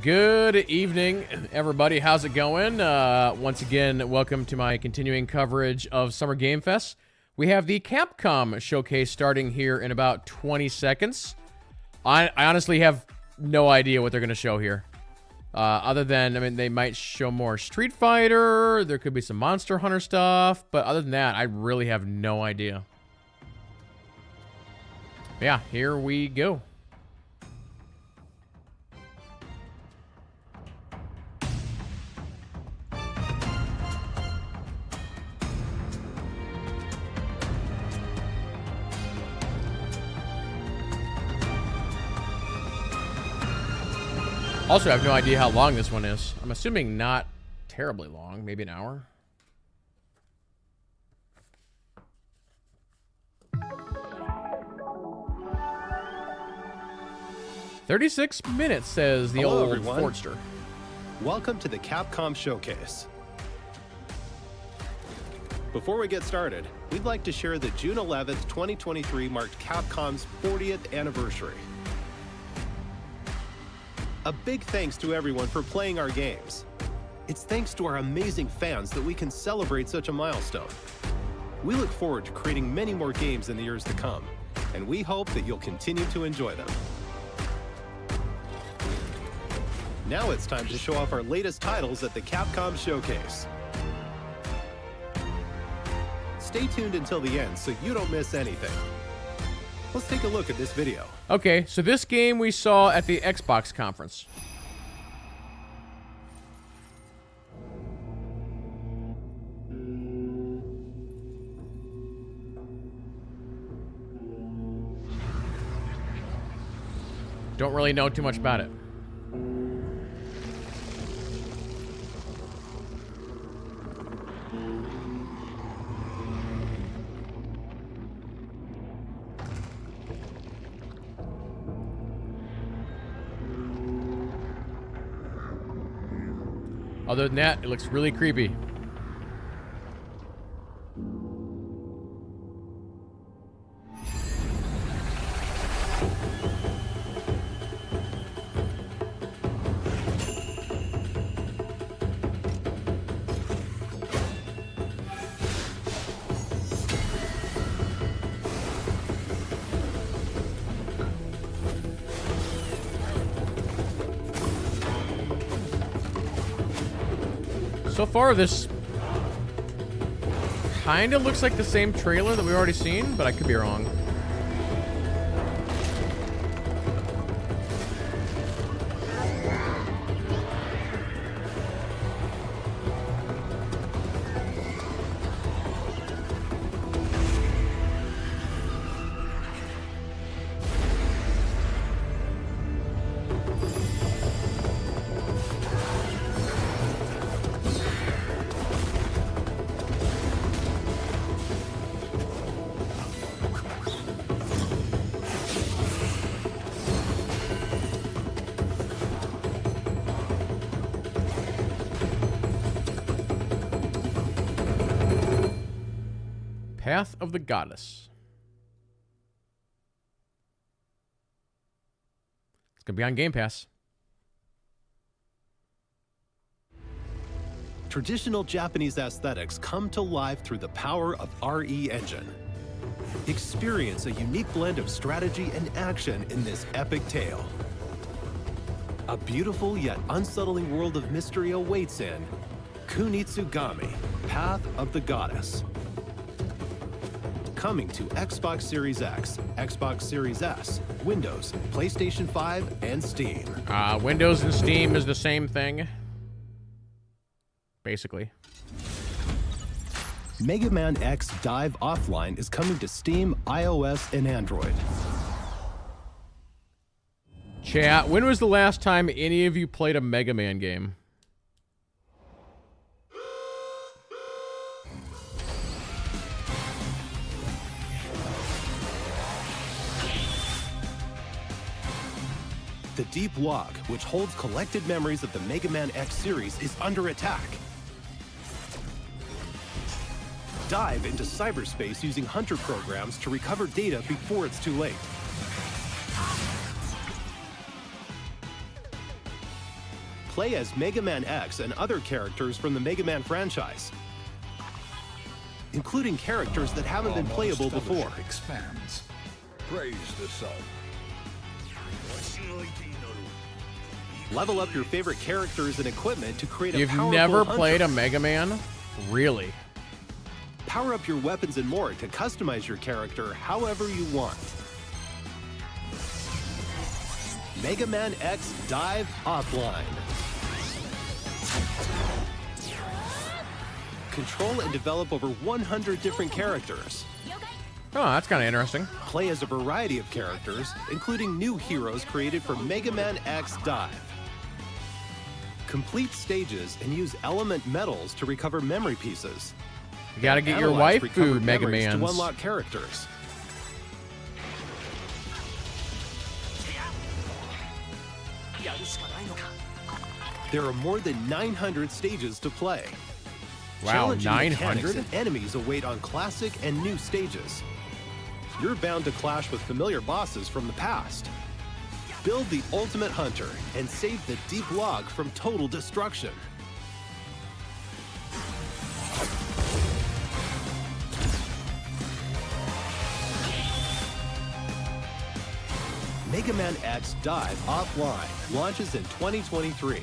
Good evening, everybody. How's it going? Once again, welcome to my continuing coverage of Summer Game Fest. We have the Capcom showcase starting here in about 20 seconds. I honestly have no idea what they're going to show here. Other than, I mean, they might show more Street Fighter. There could be some Monster Hunter stuff. But other than that, I really have no idea. Yeah, here we go. Also, I have no idea how long this one is. I'm assuming not terribly long, maybe an hour. "36 minutes," says the Hello, old everyone. Fortster. Welcome to the Capcom Showcase. Before we get started, we'd like to share that June 11th, 2023 marked Capcom's 40th anniversary. A big thanks to everyone for playing our games. It's thanks to our amazing fans that we can celebrate such a milestone. We look forward to creating many more games in the years to come, and we hope that you'll continue to enjoy them. Now it's time to show off our latest titles at the Capcom Showcase. Stay tuned until the end so you don't miss anything. Let's take a look at this video. Okay, so this game we saw at the Xbox conference. Don't really know too much about it. Other than that, it looks really creepy. So far, this kind of looks like the same trailer that we've already seen, but I could be wrong. Path of the Goddess. It's gonna be on Game Pass. Traditional Japanese aesthetics come to life through the power of RE Engine. Experience a unique blend of strategy and action in this epic tale. A beautiful yet unsettling world of mystery awaits in Kunitsugami, Path of the Goddess. Coming to Xbox Series X, Xbox Series S, Windows, PlayStation 5, and Steam. Windows and Steam is the same thing. Basically. Mega Man X Dive Offline is coming to Steam, iOS, and Android. Chat, when was the last time any of you played a Mega Man game? The Deep Log, which holds collected memories of the Mega Man X series, is under attack. Dive into cyberspace using hunter programs to recover data before it's too late. Play as Mega Man X and other characters from the Mega Man franchise, including characters that haven't been playable before. Expands. Praise the sun. Level up your favorite characters and equipment to create a You've powerful never hunter. played a Mega Man? Really? Power up your weapons and more to customize your character however you want. Mega Man X Dive Offline. Control and develop over 100 different characters. Oh, that's kind of interesting. Play as a variety of characters, including new heroes created for Mega Man X Dive. Complete stages and use element medals to recover memory pieces. You gotta get your Analyze waifu recovered Mega memories Mans. to unlock characters. There are more than 900 stages to play. Wow, Challenging mechanics 900? and enemies await on classic and new stages. You're bound to clash with familiar bosses from the past. Build the ultimate hunter and save the deep log from total destruction. Mega Man X Dive Offline launches in 2023.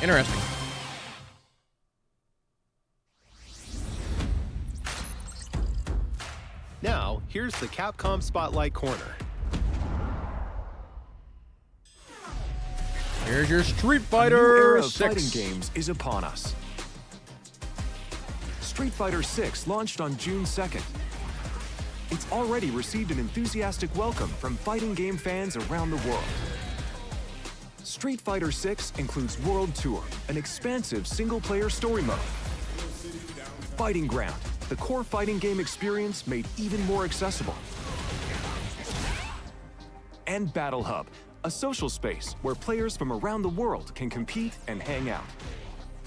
Interesting. Now, here's the Capcom Spotlight Corner. Here's your Street A new Fighter era of 6. fighting games is upon us. Street Fighter 6 launched on June 2nd. It's already received an enthusiastic welcome from fighting game fans around the world. Street Fighter 6 includes World Tour, an expansive single-player story mode. Fighting Ground, the core fighting game experience made even more accessible. And Battle Hub, a social space where players from around the world can compete and hang out.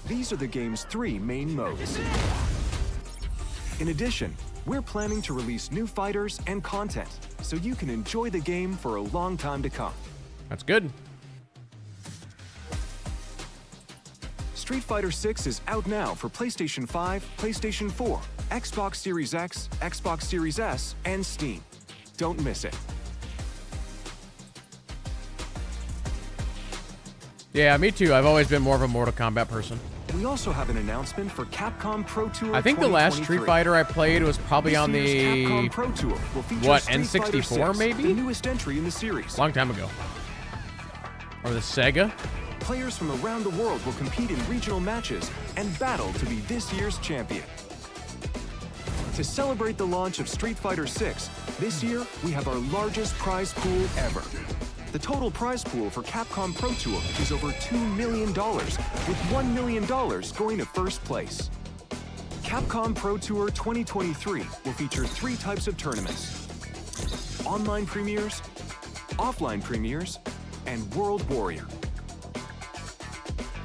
These are the game's 3 main modes. In addition, we're planning to release new fighters and content, so you can enjoy the game for a long time to come. That's good. Street Fighter 6 is out now for PlayStation 5, PlayStation 4, Xbox Series X, Xbox Series S, and Steam. Don't miss it. Yeah, me too. I've always been more of a Mortal Kombat person. We also have an announcement for Capcom Pro Tour I think the last 2023. Street Fighter I played was probably This on year's the Capcom Pro Tour will feature what, Street Fighter N64 6, maybe? the newest entry in the series. long time ago. Or the Sega. Players from around the world will compete in regional matches and battle to be this year's champion. To celebrate the launch of Street Fighter 6, this year we have our largest prize pool ever. The total prize pool for Capcom Pro Tour is over $2 million, with $1 million going to first place. Capcom Pro Tour 2023 will feature 3 types of tournaments: online premieres, offline premieres, and World Warrior.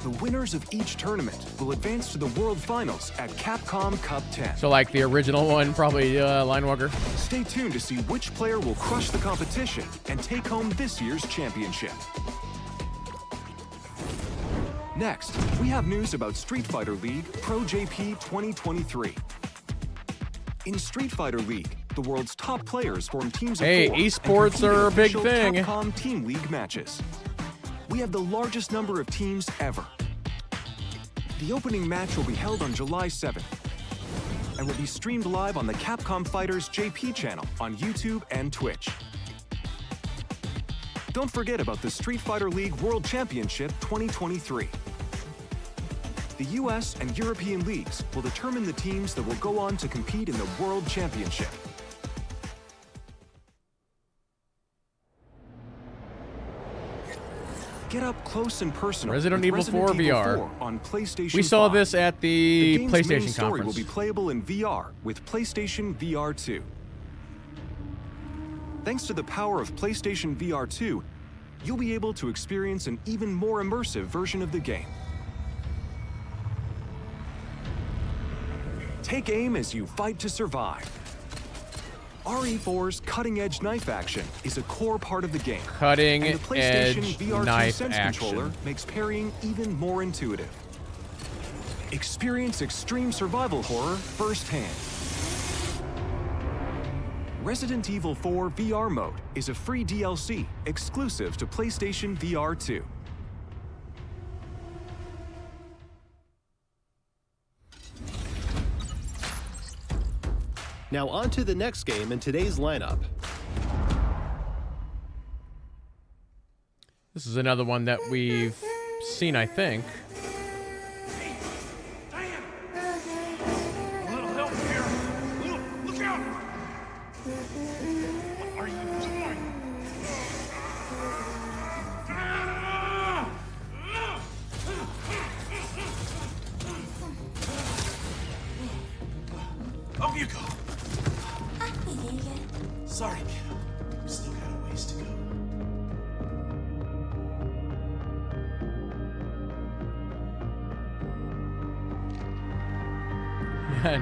The winners of each tournament will advance to the World Finals at Capcom Cup 10. So like the original one, probably Line Walker. Stay tuned to see which player will crush the competition and take home this year's championship. Next, we have news about Street Fighter League Pro JP 2023. In Street Fighter League, the world's top players form teams of 4 Hey, and esports compete in are a big official thing. Capcom Team League matches. We have the largest number of teams ever. The opening match will be held on July 7th and will be streamed live on the Capcom Fighters JP channel on YouTube and Twitch. Don't forget about the Street Fighter League World Championship 2023. The US and European leagues will determine the teams that will go on to compete in the World Championship. Get up close and personal. Resident with Evil 4 VR. 4 on PlayStation We saw 5. this at The the game's main PlayStation story conference. will be playable in VR with PlayStation VR 2. Thanks to the power of PlayStation VR 2, you'll be able to experience an even more immersive version of the game. Take aim as you fight to survive. RE4's cutting-edge knife action is a core part of the game. Cutting And the PlayStation edge VR2 knife Sense action. controller makes parrying even more intuitive. Experience extreme survival horror firsthand. Resident Evil 4 VR mode is a free DLC exclusive to PlayStation VR 2. Now on to the next game in today's lineup. This is another one that we've seen, I think. A little help here. Look out! What are you doing? Up you go. Sorry, kiddo. Still got a ways to go.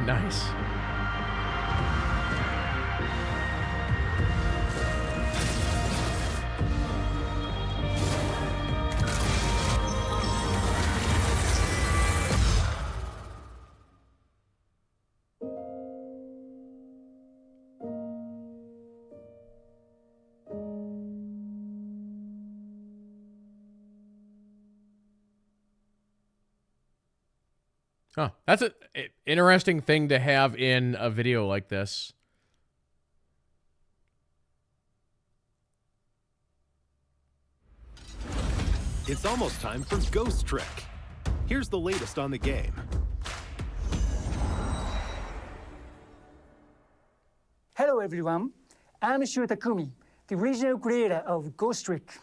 Nice. Huh. That's an interesting thing to have in a video like this. It's almost time for Ghost Trick. Here's the latest on the game. Hello everyone, I'm Shu Takumi, the original creator of Ghost Trick.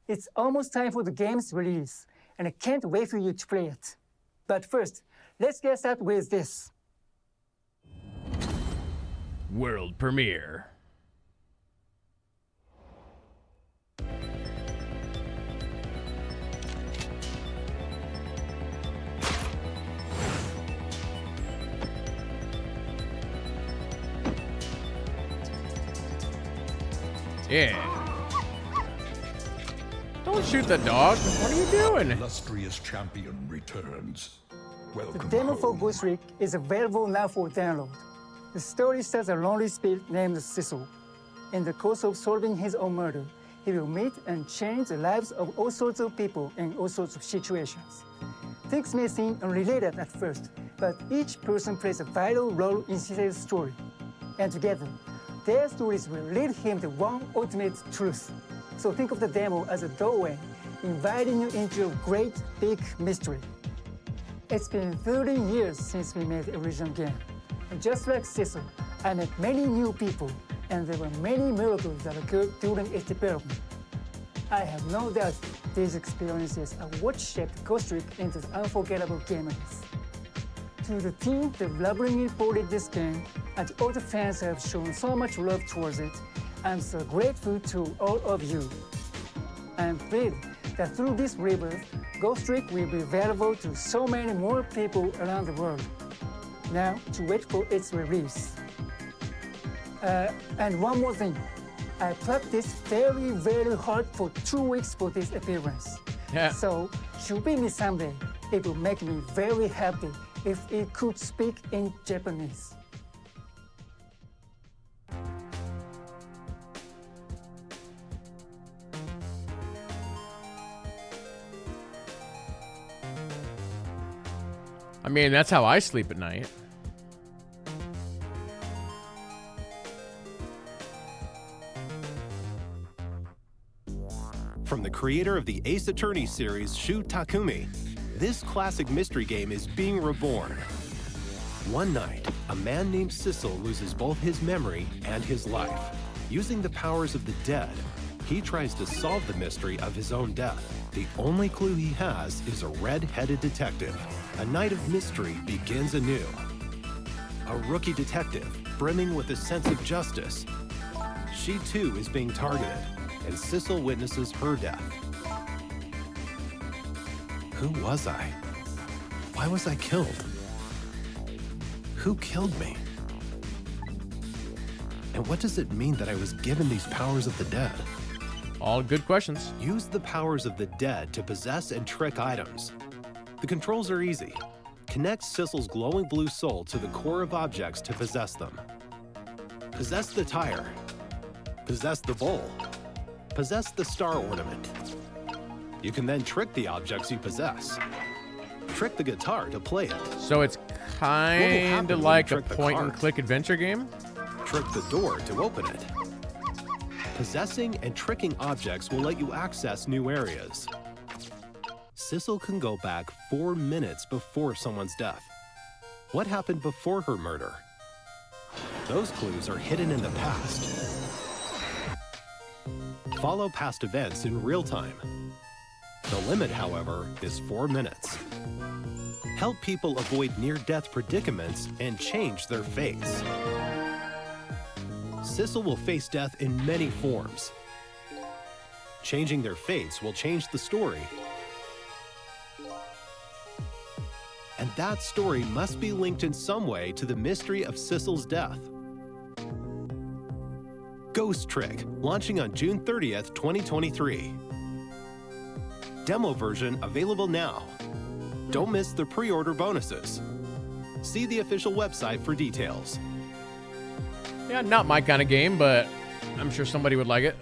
It's almost time for the game's release, and I can't wait for you to play it. But first, let's get started with this. World premiere. Yeah. Don't shoot the dog. What are you doing? Illustrious champion returns. The Welcome demo for home. Ghost Trick is available now for download. The story stars a lonely spirit named Cecil. In the course of solving his own murder, he will meet and change the lives of all sorts of people in all sorts of situations. Things may seem unrelated at first, but each person plays a vital role in Cecil's story. And together, their stories will lead him to one ultimate truth. So think of the demo as a doorway, inviting you into a great big mystery. It's been 30 years since we made the original game. And just like Cecil, I met many new people, and there were many miracles that occurred during its development. I have no doubt these experiences are what shaped Ghost Trick into the unforgettable game it is. To the team that lovingly ported this game, and all the fans who have shown so much love towards it, I'm so grateful to all of you. I'm thrilled that through this rebirth, Ghost Trick will be available to so many more people around the world. Now, to wait for its release. And one more thing. I practiced very, very hard for 2 weeks for this appearance. Yeah. So, should we meet someday, it will make me very happy if it could speak in Japanese. I mean, that's how I sleep at night. From the creator of the Ace Attorney series, Shu Takumi, this classic mystery game is being reborn. One night, a man named Cecil loses both his memory and his life. Using the powers of the dead, he tries to solve the mystery of his own death. The only clue he has is a red-headed detective. A night of mystery begins anew. A rookie detective, brimming with a sense of justice. She too is being targeted, and Cecil witnesses her death. Who was I? Why was I killed? Who killed me? And what does it mean that I was given these powers of the dead? All good questions. Use the powers of the dead to possess and trick items. The controls are easy. Connect Sissel's glowing blue soul to the core of objects to possess them. Possess the tire. Possess the bowl. Possess the star ornament. You can then trick the objects you possess. Trick the guitar to play it. So it's kind of like a point-and-click adventure game? Trick the door to open it. Possessing and tricking objects will let you access new areas. Sissel can go back 4 minutes before someone's death. What happened before her murder? Those clues are hidden in the past. Follow past events in real time. The limit, however, is 4 minutes. Help people avoid near-death predicaments and change their fates. Sissel will face death in many forms. Changing their fates will change the story. And that story must be linked in some way to the mystery of Sissel's death. Ghost Trick, launching on June 30th, 2023. Demo version available now. Don't miss the pre-order bonuses. See the official website for details. Yeah, not my kind of game, but I'm sure somebody would like it.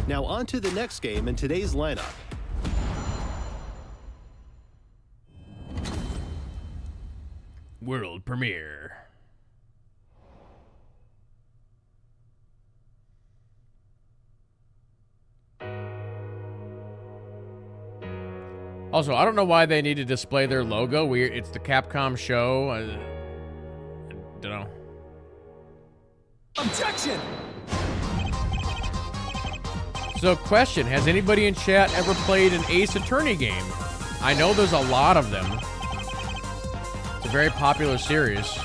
Now on to the next game in today's lineup. World premiere. Also, I don't know why they need to display their logo. It's the Capcom show. I don't know. Objection! So, question, has anybody in chat ever played an Ace Attorney game? I know there's a lot of them. It's a very popular series.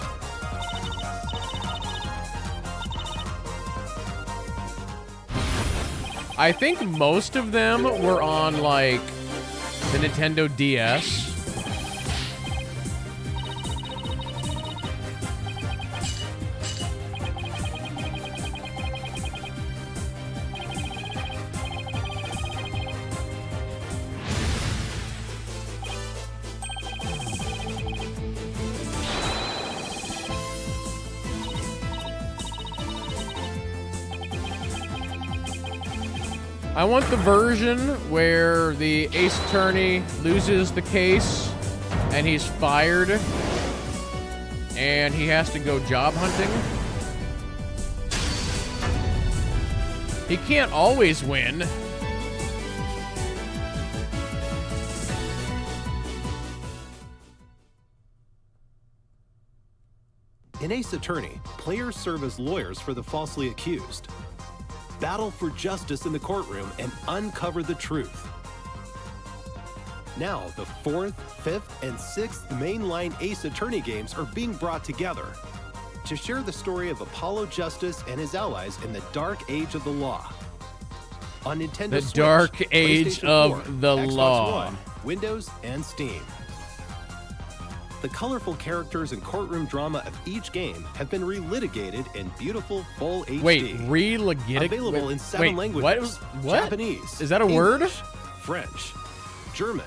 I think most of them were on, like, the Nintendo DS. I want the version where the Ace Attorney loses the case and he's fired and he has to go job hunting. He can't always win. In Ace Attorney, players serve as lawyers for the falsely accused. Battle for justice in the courtroom and uncover the truth. Now, the 4th, 5th, and 6th mainline Ace Attorney games are being brought together to share the story of Apollo Justice and his allies in the dark age of the law. On Nintendo The Switch, dark age PlayStation of 4, the Xbox law. One, Windows, and Steam. The colorful characters and courtroom drama of each game have been relitigated in beautiful full HD. Wait, relitigated? Available in 7 languages. What? Japanese. Is that a word? English, French, German,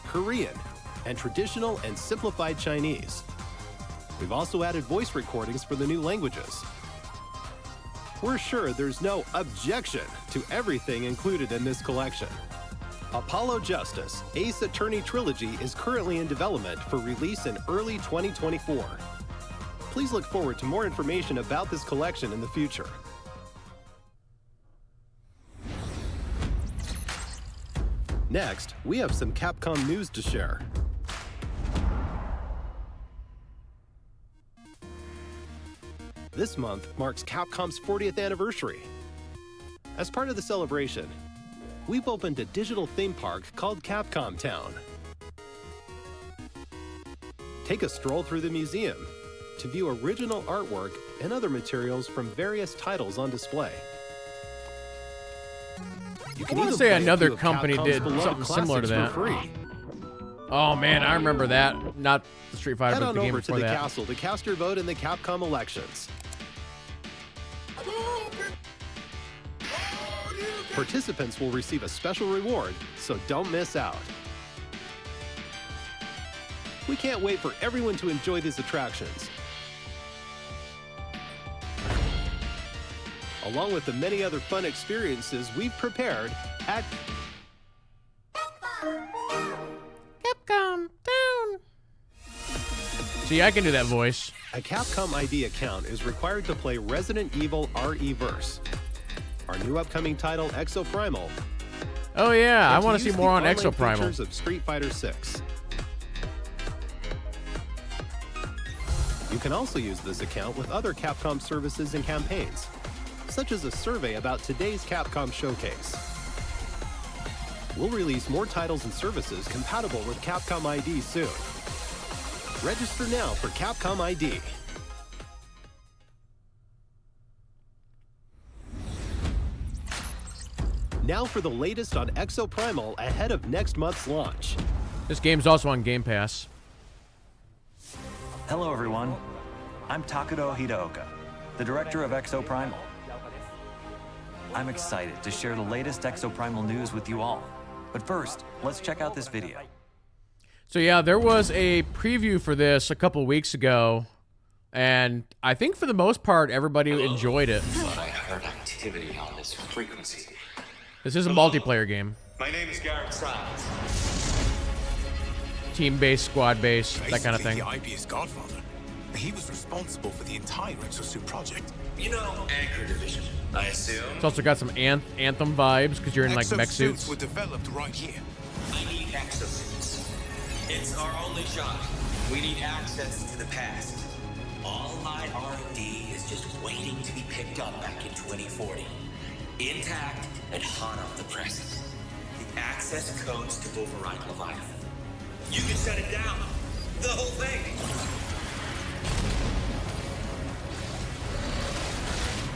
Korean, and traditional and simplified Chinese. We've also added voice recordings for the new languages. We're sure there's no objection to everything included in this collection. Apollo Justice Ace Attorney Trilogy is currently in development for release in early 2024. Please look forward to more information about this collection in the future. Next, we have some Capcom news to share. This month marks Capcom's 40th anniversary. As part of the celebration, we've opened a digital theme park called Capcom Town. Take a stroll through the museum to view original artwork and other materials from various titles on display. You I want to say another company did something similar to that. For free. Oh man, I remember that. Not the Street Fighter, Head but on the game over to before the that. castle to cast your vote in the Capcom elections. Participants will receive a special reward, so don't miss out. We can't wait for everyone to enjoy these attractions, along with the many other fun experiences we've prepared at Capcom down. See, I can do that voice. A Capcom ID account is required to play Resident Evil RE-verse, our new upcoming title Exoprimal. Oh yeah, I and want to see use more the on online Exoprimal. features of Street Fighter 6. You can also use this account with other Capcom services and campaigns, such as a survey about today's Capcom showcase. We'll release more titles and services compatible with Capcom ID soon. Register now for Capcom ID. Now for the latest on Exoprimal ahead of next month's launch. This game's also on Game Pass. Hello, everyone. I'm Takedo Hideoka, the director of Exoprimal. I'm excited to share the latest Exoprimal news with you all. But first, let's check out this video. So yeah, there was a preview for this a couple weeks ago, and I think for the most part, everybody enjoyed it. But I heard activity on this frequency. This is a multiplayer game. My name is Garrett Siles. Team-based, squad-based, that kind of thing. Basically, the IB's godfather. He was responsible for the entire Exosuit project. You know, Anchor Division, I assume. It's also got some Anthem vibes, because you're in like mech Exosuits suits. were developed right here. I need exosuits. It's our only shot. We need access to the past. All my R&D is just waiting to be picked up back in 2040. Intact and hot off the presses. The access codes to override Leviathan. You can shut it down. The whole thing.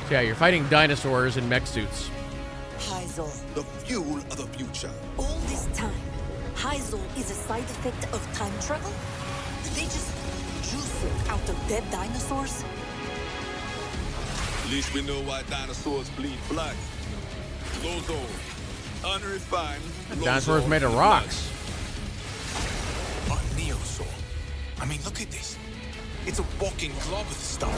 So yeah, you're fighting dinosaurs in mech suits. Heisel. The fuel of the future. All this time, Heisel is a side effect of time travel? Did they just juice it out of dead dinosaurs? At least we know why dinosaurs bleed blood. Lozo, unrefined. Dinosaurs made of rocks. A Neosaur. I mean, look at this. It's a walking glob of stuff.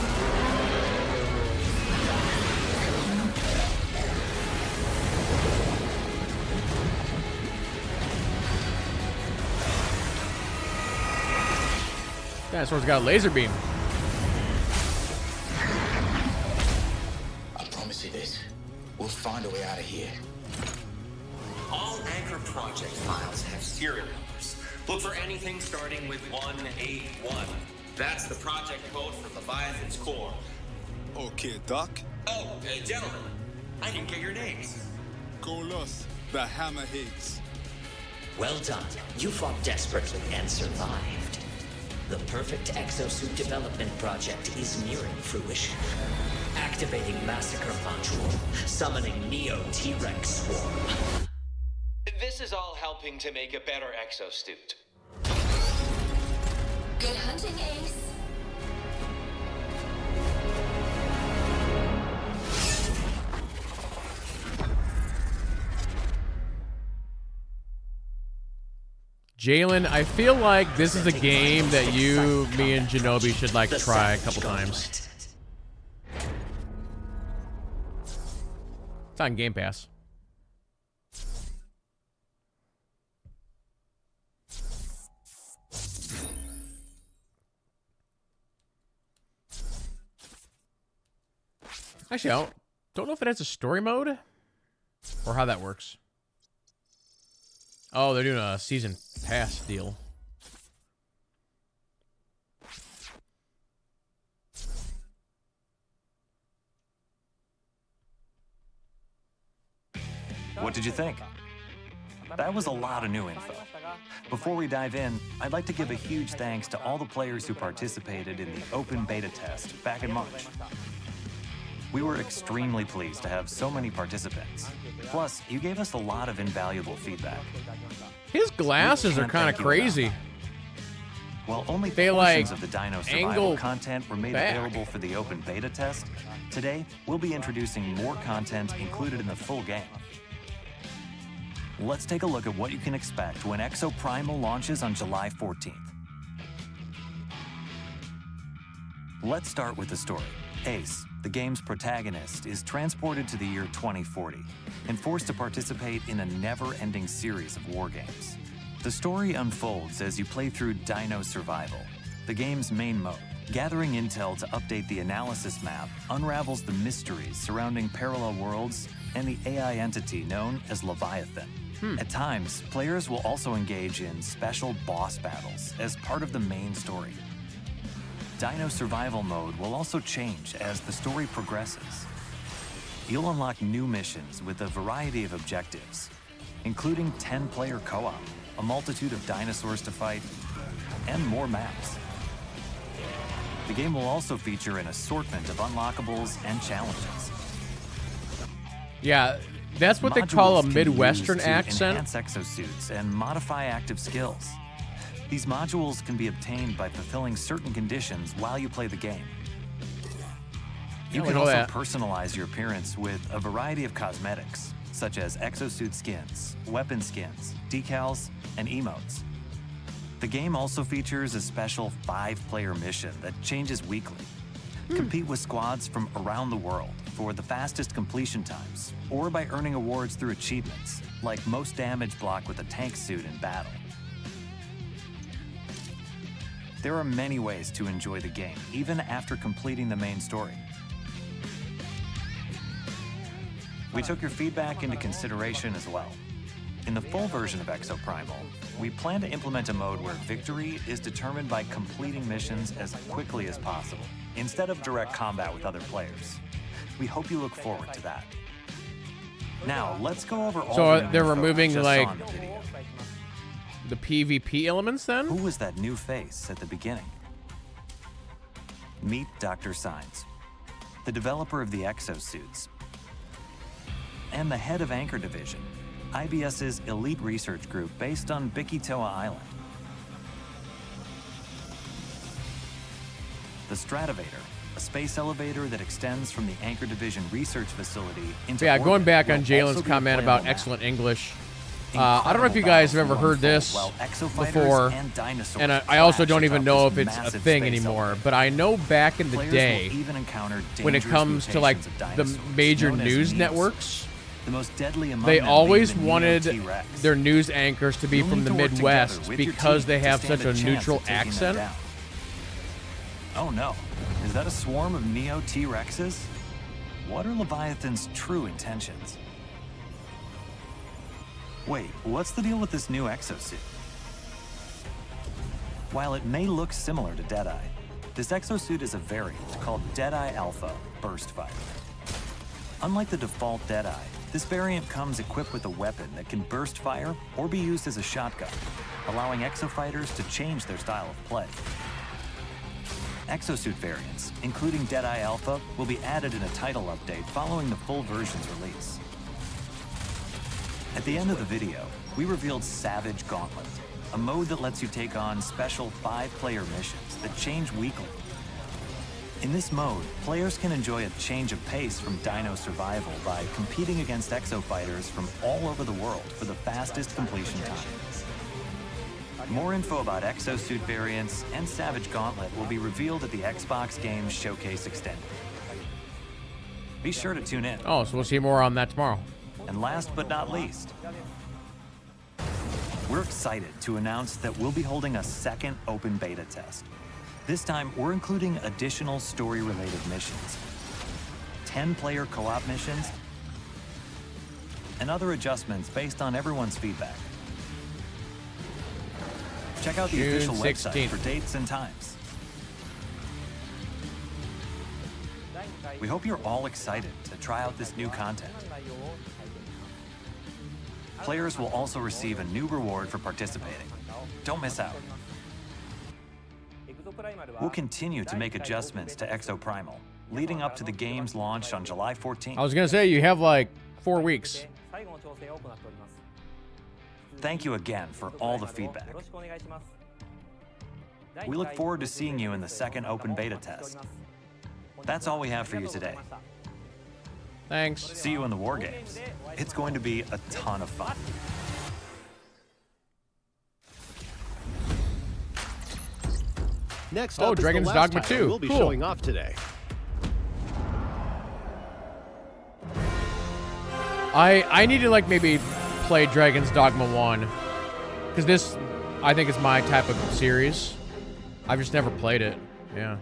Dinosaur's got a laser beam. I promise you this. We'll find a way out of here. All Anchor project files have serial numbers. Look for anything starting with 181. That's the project code for Leviathan's core. Okay, Doc. Oh, gentlemen, I didn't get your names. Golos, the Hammerheads. Well done. You fought desperately and survived. The perfect exosuit development project is nearing fruition. Activating Massacre Module, summoning Neo T-Rex Swarm. This is all helping to make a better exosuit. Good hunting, Ace. Jalen, I feel like this is a game that you, me, and Shinobi should like try a couple times. It's on Game Pass. Actually, I don't know if it has a story mode or how that works. Oh, they're doing a season pass deal. What did you think? That was a lot of new info. Before we dive in, I'd like to give a huge thanks to all the players who participated in the open beta test back in March. We were extremely pleased to have so many participants. Plus, you gave us a lot of invaluable feedback. His glasses are kind of crazy. While only They, portions like, of the Dino Survival angle content were made back. available for the open beta test, today we'll be introducing more content included in the full game. Let's take a look at what you can expect when Exoprimal launches on July 14th. Let's start with the story. Ace, the game's protagonist, is transported to the year 2040 and forced to participate in a never-ending series of war games. The story unfolds as you play through Dino Survival, the game's main mode. Gathering intel to update the analysis map unravels the mysteries surrounding parallel worlds and the AI entity known as Leviathan. At times, players will also engage in special boss battles as part of the main story. Dino Survival mode will also change as the story progresses. You'll unlock new missions with a variety of objectives, including 10-player co-op, a multitude of dinosaurs to fight, and more maps. The game will also feature an assortment of unlockables and challenges. Yeah, that's what they call a Modules can be Midwestern used to accent. enhance exosuits and modify active skills. These modules can be obtained by fulfilling certain conditions while you play the game. You Yeah, can look also at that. personalize your appearance with a variety of cosmetics, such as exosuit skins, weapon skins, decals, and emotes. The game also features a special 5-player mission that changes weekly. Compete with squads from around the world for the fastest completion times, or by earning awards through achievements, like most damage block with a tank suit in battle. There are many ways to enjoy the game, even after completing the main story. We took your feedback into consideration as well. In the full version of Exoprimal, we plan to implement a mode where victory is determined by completing missions as quickly as possible, instead of direct combat with other players. We hope you look forward to that. Now, let's go over all So the new they're info removing, we just like, saw in the video. The PvP elements then? Who was that new face at the beginning? Meet Dr. Signs, the developer of the exosuits, and the head of Anchor Division, IBS's elite research group based on Bikitoa Island. The Stratovator, a space elevator that extends from the Anchor Division research facility into Yeah, going orbit, back will on also Jalen's be a comment playable about map. excellent English. I don't know if you guys have ever heard this before, and I also don't even know if it's a thing anymore, but I know back in the day, when it comes to like the major news networks, they always wanted their news anchors to be from the Midwest because they have such a neutral accent. Oh no, is that a swarm of Neo T-Rexes? What are Leviathan's true intentions? Wait, what's the deal with this new exosuit? While it may look similar to Deadeye, this exosuit is a variant called Deadeye Alpha Burst Fire. Unlike the default Deadeye, this variant comes equipped with a weapon that can burst fire or be used as a shotgun, allowing exofighters to change their style of play. Exosuit variants, including Deadeye Alpha, will be added in a title update following the full version's release. At the end of the video, we revealed Savage Gauntlet, a mode that lets you take on special 5-player missions that change weekly. In this mode, players can enjoy a change of pace from Dino Survival by competing against exofighters from all over the world for the fastest completion time. More info about exosuit variants and Savage Gauntlet will be revealed at the Xbox Games Showcase Extended. Be sure to tune in. Oh, so we'll see more on that tomorrow. And last but not least, we're excited to announce that we'll be holding a second open beta test. This time, we're including additional story-related missions, 10-player co-op missions, and other adjustments based on everyone's feedback. Check out the June official website 16th. for dates and times. We hope you're all excited to try out this new content. Players will also receive a new reward for participating. Don't miss out. We'll continue to make adjustments to Exoprimal, leading up to the game's launch on July 14th. I was gonna say, you have like 4 weeks. Thank you again for all the feedback. We look forward to seeing you in the second open beta test. That's all we have for you today. Thanks. See you in the War Games. It's going to be a ton of fun. Next Oh, up is Dragon's the last Dogma title 2. we'll be Cool. showing off today. I need to like maybe play Dragon's Dogma 1. Because this, I think, is my type of series. I've just never played it. Yeah.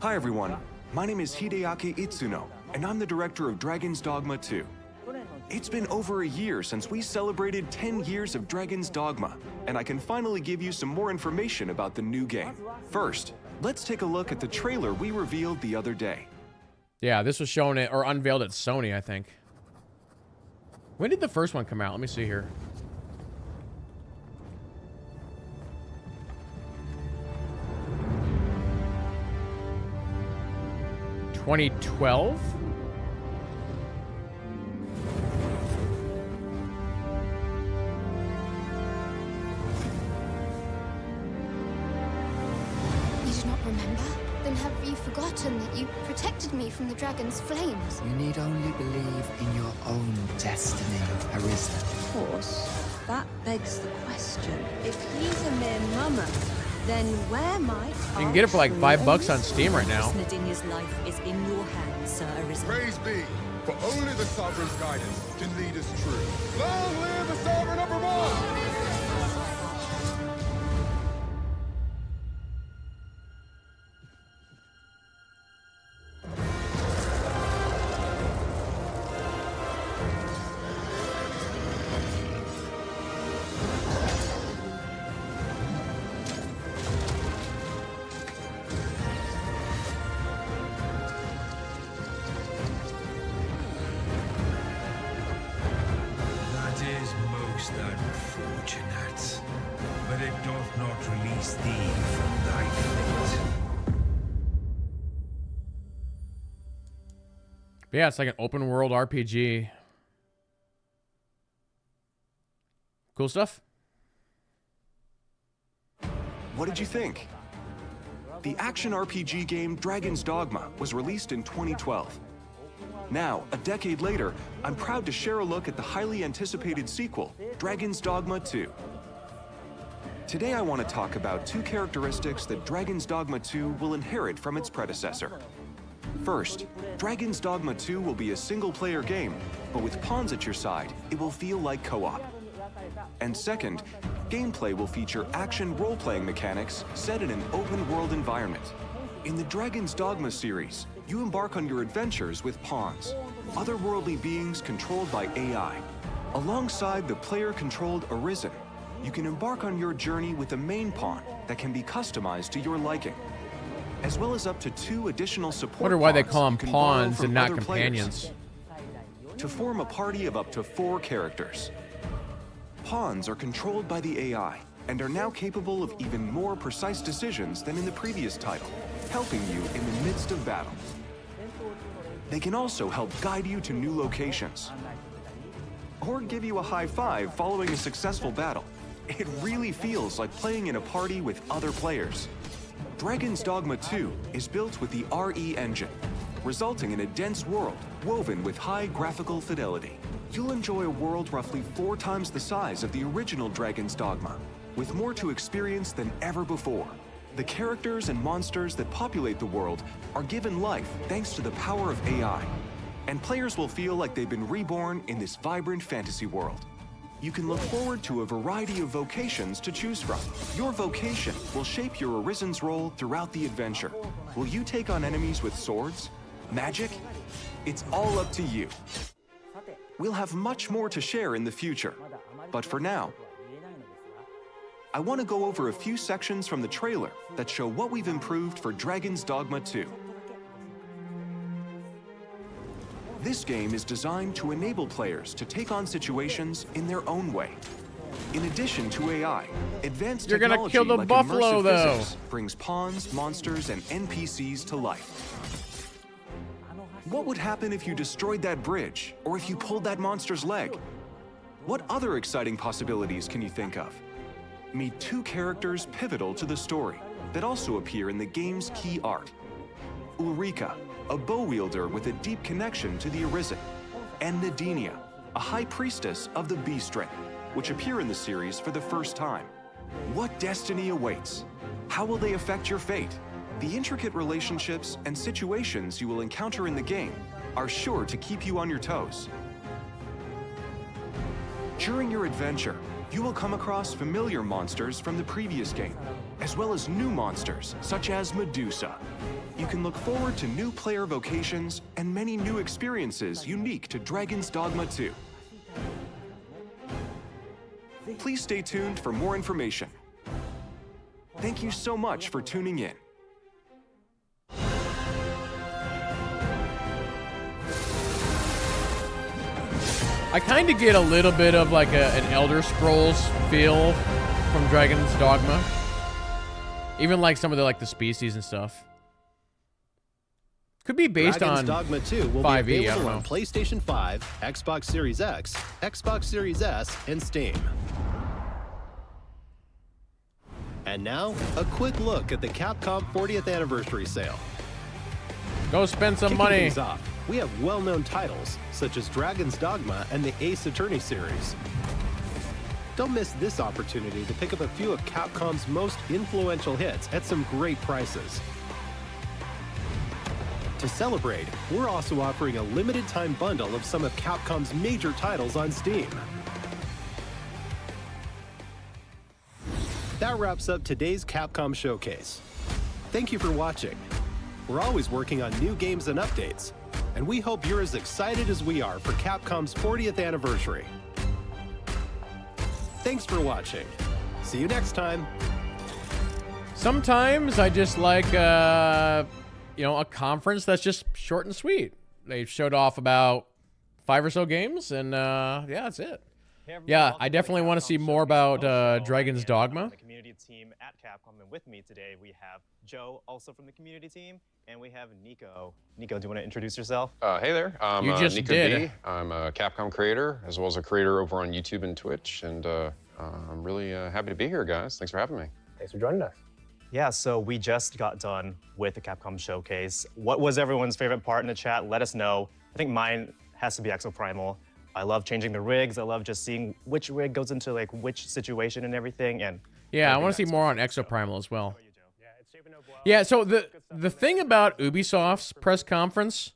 Hi everyone, my name is Hideaki Itsuno, and I'm the director of Dragon's Dogma 2. It's been over a year since we celebrated 10 years of Dragon's Dogma, and I can finally give you some more information about the new game. First, let's take a look at the trailer we revealed the other day. Yeah, this was shown at, or unveiled at Sony, I think. When did the first one come out? Let me see here. (2012). You do not remember? Then have you forgotten that you protected me from the dragon's flames? You need only believe in your own destiny, Arisen. Of course, that begs the question. If he's a mere mummer, then where might You can get it for like $5 on Steam right now. Nadinia's life is in your hands, Sir Arisen. Praise be, for only the Sovereign's guidance can lead us true. Long live the Sovereign of Vermont! Unfortunate, but it doth not release thee from thy fate. But yeah, it's like an open world RPG. Cool stuff. What did you think? The action RPG game Dragon's Dogma was released in 2012. Now, a decade later, I'm proud to share a look at the highly anticipated sequel, Dragon's Dogma 2. Today I want to talk about two characteristics that Dragon's Dogma 2 will inherit from its predecessor. First, Dragon's Dogma 2 will be a single-player game, but with pawns at your side, it will feel like co-op. And second, gameplay will feature action role-playing mechanics set in an open-world environment. In the Dragon's Dogma series, you embark on your adventures with pawns, otherworldly beings controlled by AI. Alongside the player-controlled Arisen, you can embark on your journey with a main pawn that can be customized to your liking, as well as up to 2 additional support Wonder why they pawns call them you can borrow pawns from and not other players, companions. to form a party of up to 4 characters. Pawns are controlled by the AI and are now capable of even more precise decisions than in the previous title, helping you in the midst of battle. They can also help guide you to new locations, or give you a high five following a successful battle. It really feels like playing in a party with other players. Dragon's Dogma 2 is built with the RE engine, resulting in a dense world woven with high graphical fidelity. You'll enjoy a world roughly 4 times the size of the original Dragon's Dogma, with more to experience than ever before. The characters and monsters that populate the world are given life thanks to the power of AI, and players will feel like they've been reborn in this vibrant fantasy world. You can look forward to a variety of vocations to choose from. Your vocation will shape your Arisen's role throughout the adventure. Will you take on enemies with swords? Magic? It's all up to you. We'll have much more to share in the future, but for now, I want to go over a few sections from the trailer that show what we've improved for Dragon's Dogma 2. This game is designed to enable players to take on situations in their own way. In addition to AI, advanced You're gonna technology kill the like buffalo, immersive though. physics brings pawns, monsters, and NPCs to life. What would happen if you destroyed that bridge, or if you pulled that monster's leg? What other exciting possibilities can you think of? Meet two characters pivotal to the story that also appear in the game's key art. Ulrika, a bow wielder with a deep connection to the Arisen, and Nadinia, a high priestess of the Beast Ring, which appear in the series for the first time. What destiny awaits? How will they affect your fate? The intricate relationships and situations you will encounter in the game are sure to keep you on your toes. During your adventure, you will come across familiar monsters from the previous game, as well as new monsters such as Medusa. You can look forward to new player vocations and many new experiences unique to Dragon's Dogma 2. Please stay tuned for more information. Thank you so much for tuning in. I kind of get a little bit of like an Elder Scrolls feel from Dragon's Dogma. Even like some of the species and stuff. Could be based Dragon's on Dogma 2 will 5e, be I available don't on know. PlayStation 5, Xbox Series X, Xbox Series S, and Steam. And now, a quick look at the Capcom 40th Anniversary Sale. Go spend some Kicking money. things off, we have well-known titles, such as Dragon's Dogma and the Ace Attorney series. Don't miss this opportunity to pick up a few of Capcom's most influential hits at some great prices. To celebrate, we're also offering a limited-time bundle of some of Capcom's major titles on Steam. That wraps up today's Capcom Showcase. Thank you for watching. We're always working on new games and updates, and we hope you're as excited as we are for Capcom's 40th anniversary. Thanks for watching. See you next time. Sometimes I just like, a conference that's just short and sweet. They showed off about 5 or so games, and yeah, that's it. Yeah, I definitely want to see more about Dragon's Dogma. The community team at Capcom, and with me today we have Joe, also from the community team, and we have Nico. Nico, do you want to introduce yourself? Hey there, I'm You just Nico did. D. I'm a Capcom creator, as well as a creator over on YouTube and Twitch, and I'm really happy to be here, guys. Thanks for having me. Thanks for joining us. Yeah, so we just got done with the Capcom Showcase. What was everyone's favorite part in the chat? Let us know. I think mine has to be Exoprimal. I love changing the rigs. I love just seeing which rig goes into which situation and everything. And Yeah, I want to see more on Exoprimal as well. Yeah, so the thing about Ubisoft's press conference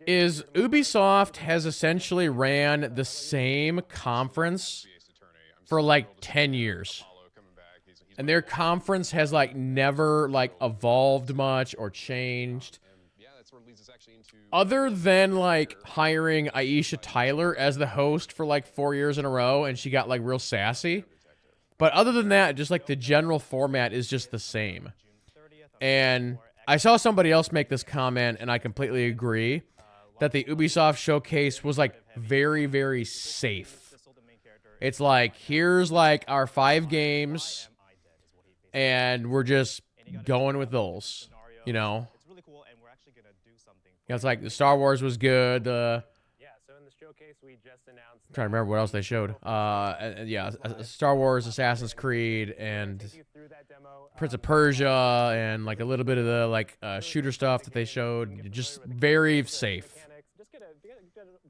is Ubisoft has essentially ran the same conference for like 10 years. And their conference has never evolved much or changed. Other than hiring Aisha Tyler as the host for 4 years in a row, and she got real sassy. But other than that, just the general format is just the same. And I saw somebody else make this comment, and I completely agree, that the Ubisoft showcase was very, very safe. It's here's our 5 games, and we're just going with those, you know? Yeah, it's the Star Wars was good. Yeah, so in the showcase, we just announced... I'm trying to remember what else they showed. Yeah, Star Wars, Assassin's Creed, and Prince of Persia, and a little bit of the shooter stuff that they showed. Just very safe. Just get a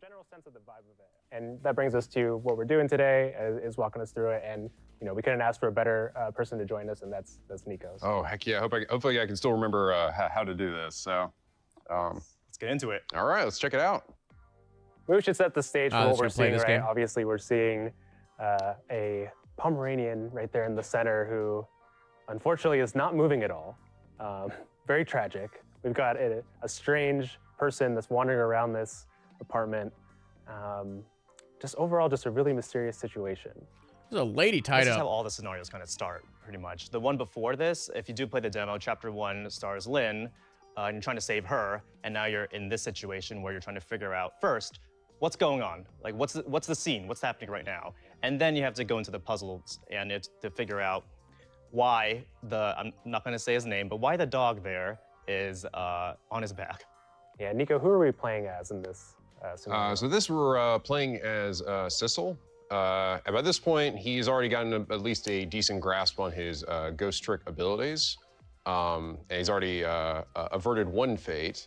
general sense of the vibe of it. And that brings us to what we're doing today, is walking us through it. And we couldn't ask for a better person to join us, and that's Nico. So. Oh, heck yeah. Hopefully I can still remember how to do this. So let's get into it. All right, let's check it out. We should set the stage for what we're seeing, right? Game. Obviously, we're seeing a Pomeranian right there in the center who, unfortunately, is not moving at all. Very tragic. We've got a strange person that's wandering around this apartment. Just overall, just a really mysterious situation. There's a lady tied This is up. how all the scenarios kind of start, pretty much. The one before this, if you do play the demo, Chapter 1 stars Lynn, and you're trying to save her, and now you're in this situation where you're trying to figure out, first, what's going on? What's the scene? What's happening right now? And then you have to go into the puzzles and to figure out why I'm not going to say his name, but why the dog there is on his back. Yeah, Nico, who are we playing as in this scenario? So this we're playing as Sissel. And by this point, he's already gotten at least a decent grasp on his ghost trick abilities. And he's already averted one fate.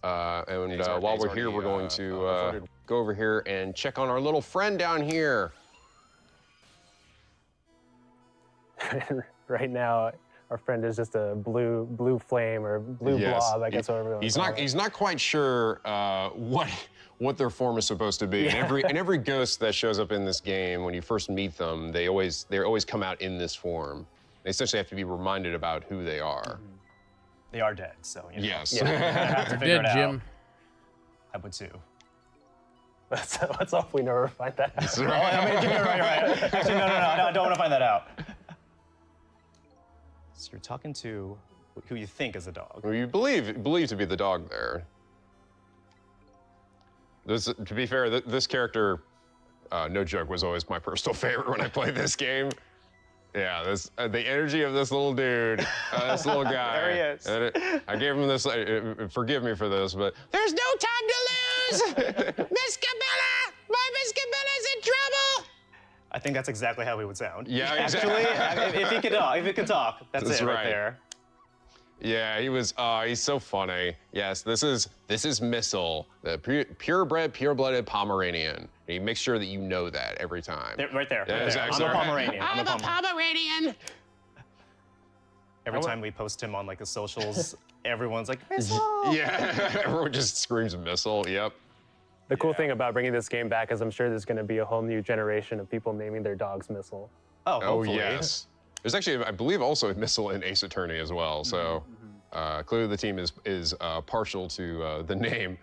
And while we're here, we're going to go over here and check on our little friend down here. Right now, our friend is just a blue flame or blue blob, I guess. He's not quite sure what their form is supposed to be. Yeah. And every ghost that shows up in this game, when you first meet them, they always come out in this form. They essentially have to be reminded about who they are. Mm-hmm. They are dead, so you know. Yes. Yeah. Have to figure dead, it out. Jim. I would too. Let's hope we never find that out. Right. I mean, you're right. Actually, no, I don't want to find that out. So you're talking to who you think is a dog. Well, you believe to be the dog there. To be fair, this character, no joke, was always my personal favorite when I played this game. Yeah, the energy of this little dude, this little guy. There he is. I gave him this. Forgive me for this, but there's no time to lose. Miss Cabela, my Miss Cabela's in trouble. I think that's exactly how he would sound. Yeah, actually, exactly. if he could talk, that's it right there. Yeah, he was. He's so funny. Yes, this is Missile, the purebred, pure-blooded Pomeranian. And he makes sure that you know that every time. Right there. Yeah, right there. I'm a Pomeranian. I'm a Pomeranian. Every time we post him on like the socials, everyone's like, Missile! Yeah, everyone just screams Missile. Yep. The cool thing about bringing this game back is I'm sure there's going to be a whole new generation of people naming their dogs Missile. Oh, hopefully. Yes. There's actually, I believe, also a Missile in Ace Attorney as well. So clearly the team is partial to the name.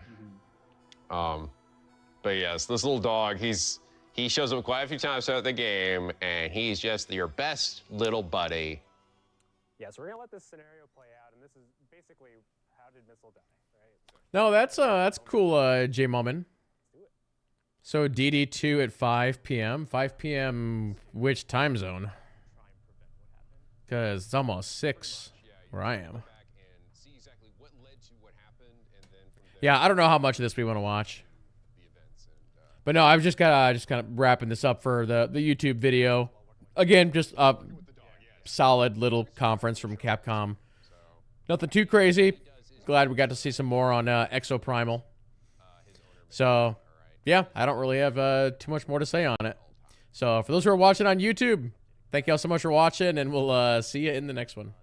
But yes, this little dog, he shows up quite a few times throughout the game, and he's just your best little buddy. Yeah, so we're gonna let this scenario play out, and this is basically how did Missile die, right? No, that's cool, J Mummin. So DD2 at 5 p.m. 5 p.m. which time zone? Because it's almost 6 where I am. Yeah, I don't know how much of this we want to watch. But no, I've just kind of wrapping this up for the YouTube video. Again, just a solid little conference from Capcom. Nothing too crazy. Glad we got to see some more on Exoprimal. So, yeah, I don't really have too much more to say on it. So, for those who are watching on YouTube, thank you all so much for watching, and we'll see you in the next one.